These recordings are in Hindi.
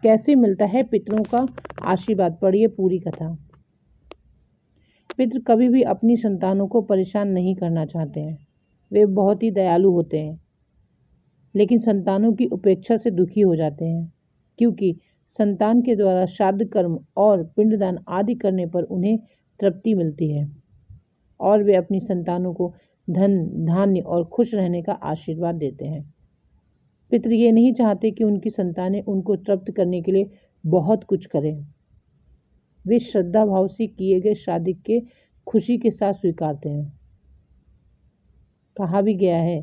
कैसे मिलता है पितरों का आशीर्वाद। पढ़िए पूरी कथा। पितृ कभी भी अपनी संतानों को परेशान नहीं करना चाहते हैं। वे बहुत ही दयालु होते हैं, लेकिन संतानों की उपेक्षा से दुखी हो जाते हैं, क्योंकि संतान के द्वारा श्राद्ध कर्म और पिंडदान आदि करने पर उन्हें तृप्ति मिलती है और वे अपनी संतानों को धन, धान्य और खुश रहने का आशीर्वाद देते हैं। पितृ ये नहीं चाहते कि उनकी संतानें उनको तृप्त करने के लिए बहुत कुछ करें। वे श्रद्धा भाव से किए गए श्राद्ध के खुशी के साथ स्वीकारते हैं। कहा भी गया है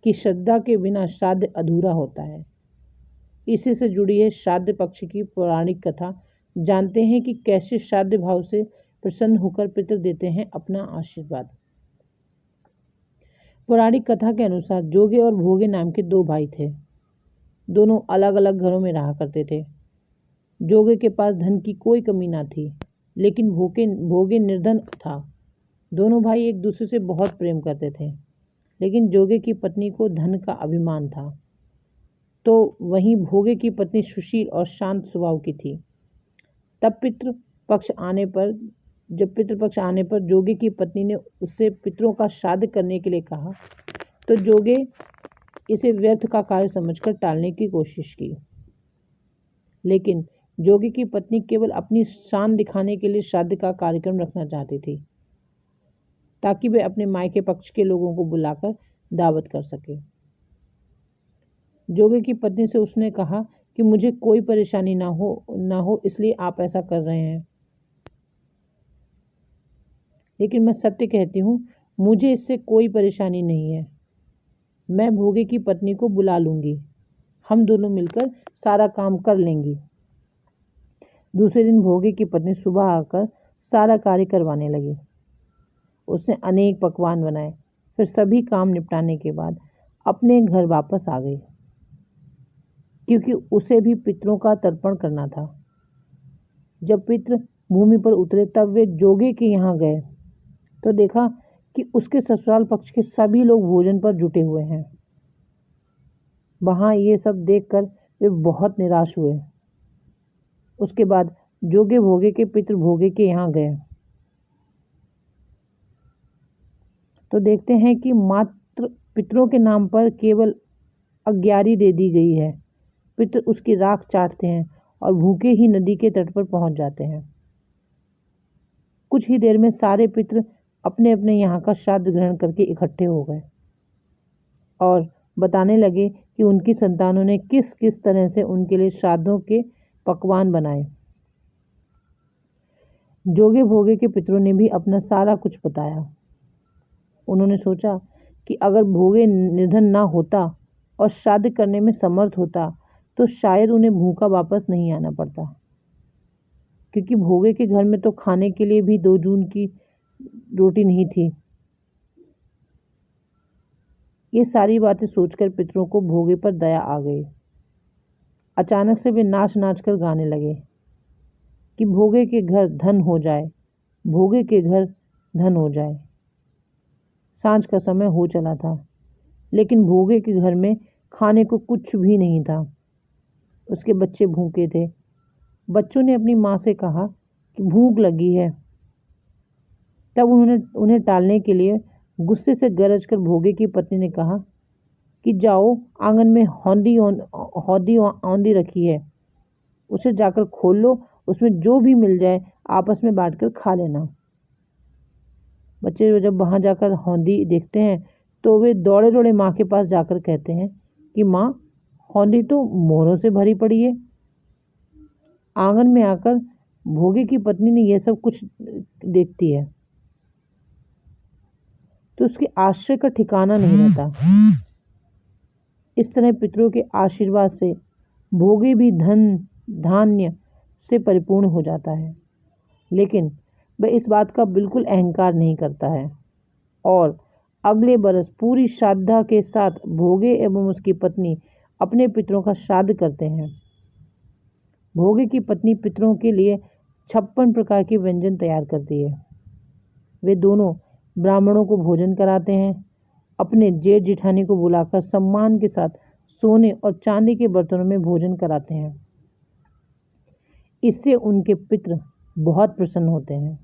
कि श्रद्धा के बिना श्राद्ध अधूरा होता है। इसी से जुड़ी है श्राद्ध पक्ष की पौराणिक कथा। जानते हैं कि कैसे श्राद्ध भाव से प्रसन्न होकर पितृ देते हैं अपना आशीर्वाद। पौराणिक कथा के अनुसार जोगे और भोगे नाम के दो भाई थे। दोनों अलग अलग घरों में रहा करते थे। जोगे के पास धन की कोई कमी ना थी, लेकिन भोगे निर्धन था। दोनों भाई एक दूसरे से बहुत प्रेम करते थे, लेकिन जोगे की पत्नी को धन का अभिमान था, तो वहीं भोगे की पत्नी सुशील और शांत स्वभाव की थी। जब पितृपक्ष आने पर जोगे की पत्नी ने उससे पितरों का श्राद्ध करने के लिए कहा, तो जोगे इसे व्यर्थ का कार्य समझकर टालने की कोशिश की। लेकिन जोगी की पत्नी केवल अपनी शान दिखाने के लिए श्राद्ध का कार्यक्रम रखना चाहती थी, ताकि वे अपने मायके पक्ष के लोगों को बुलाकर दावत कर सके। जोगी की पत्नी से उसने कहा कि मुझे कोई परेशानी ना हो इसलिए आप ऐसा कर रहे हैं, लेकिन मैं सत्य कहती हूँ, मुझे इससे कोई परेशानी नहीं है। मैं भोगे की पत्नी को बुला लूंगी, हम दोनों मिलकर सारा काम कर लेंगी। दूसरे दिन भोगे की पत्नी सुबह आकर सारा कार्य करवाने लगी। उसने अनेक पकवान बनाए, फिर सभी काम निपटाने के बाद अपने घर वापस आ गई, क्योंकि उसे भी पितरों का तर्पण करना था। जब पितृ भूमि पर उतरे तब वे जोगे के यहाँ गए तो देखा कि उसके ससुराल पक्ष के सभी लोग भोजन पर जुटे हुए हैं। वहाँ ये सब देखकर वे बहुत निराश हुए। उसके बाद जोगे भोगे के पितृ भोगे के यहाँ गए तो देखते हैं कि मात्र पितरों के नाम पर केवल अग्यारी दे दी गई है। पितृ उसकी राख चाटते हैं और भूखे ही नदी के तट पर पहुंच जाते हैं। कुछ ही देर में सारे पितृ अपने अपने यहाँ का श्राद्ध ग्रहण करके इकट्ठे हो गए और बताने लगे कि उनकी संतानों ने किस किस तरह से उनके लिए श्राद्धों के पकवान बनाए। जोगे भोगे के पितरों ने भी अपना सारा कुछ बताया। उन्होंने सोचा कि अगर भोगे निधन ना होता और श्राद्ध करने में समर्थ होता तो शायद उन्हें भूखा वापस नहीं आना पड़ता, क्योंकि भोगे के घर में तो खाने के लिए भी 2 जून की रोटी नहीं थी। ये सारी बातें सोचकर पितरों को भोगे पर दया आ गई। अचानक से वे नाच नाच कर गाने लगे कि भोगे के घर धन हो जाए, भोगे के घर धन हो जाए। सांझ का समय हो चला था, लेकिन भोगे के घर में खाने को कुछ भी नहीं था। उसके बच्चे भूखे थे। बच्चों ने अपनी माँ से कहा कि भूख लगी है। तब उन्हें टालने के लिए गुस्से से गरज कर भोगे की पत्नी ने कहा कि जाओ, आंगन में हौदी औंधी रखी है, उसे जाकर खोल लो, उसमें जो भी मिल जाए आपस में बांटकर खा लेना। बच्चे जब वहाँ जाकर हौदी देखते हैं तो वे दौड़े दौड़े माँ के पास जाकर कहते हैं कि माँ, हौदी तो मोहरों से भरी पड़ी है। आंगन में आकर भोगे की पत्नी ने यह सब कुछ देखती है तो उसके आश्चर्य का ठिकाना नहीं रहता। इस तरह पितरों के आशीर्वाद से भोगे भी धन धान्य से परिपूर्ण हो जाता है, लेकिन वह इस बात का बिल्कुल अहंकार नहीं करता है और अगले बरस पूरी श्रद्धा के साथ भोगे एवं उसकी पत्नी अपने पितरों का श्राद्ध करते हैं। भोगे की पत्नी पितरों के लिए 56 प्रकार के व्यंजन तैयार करती है। वे दोनों ब्राह्मणों को भोजन कराते हैं। अपने जेठ जेठानी को बुलाकर सम्मान के साथ सोने और चांदी के बर्तनों में भोजन कराते हैं। इससे उनके पितृ बहुत प्रसन्न होते हैं।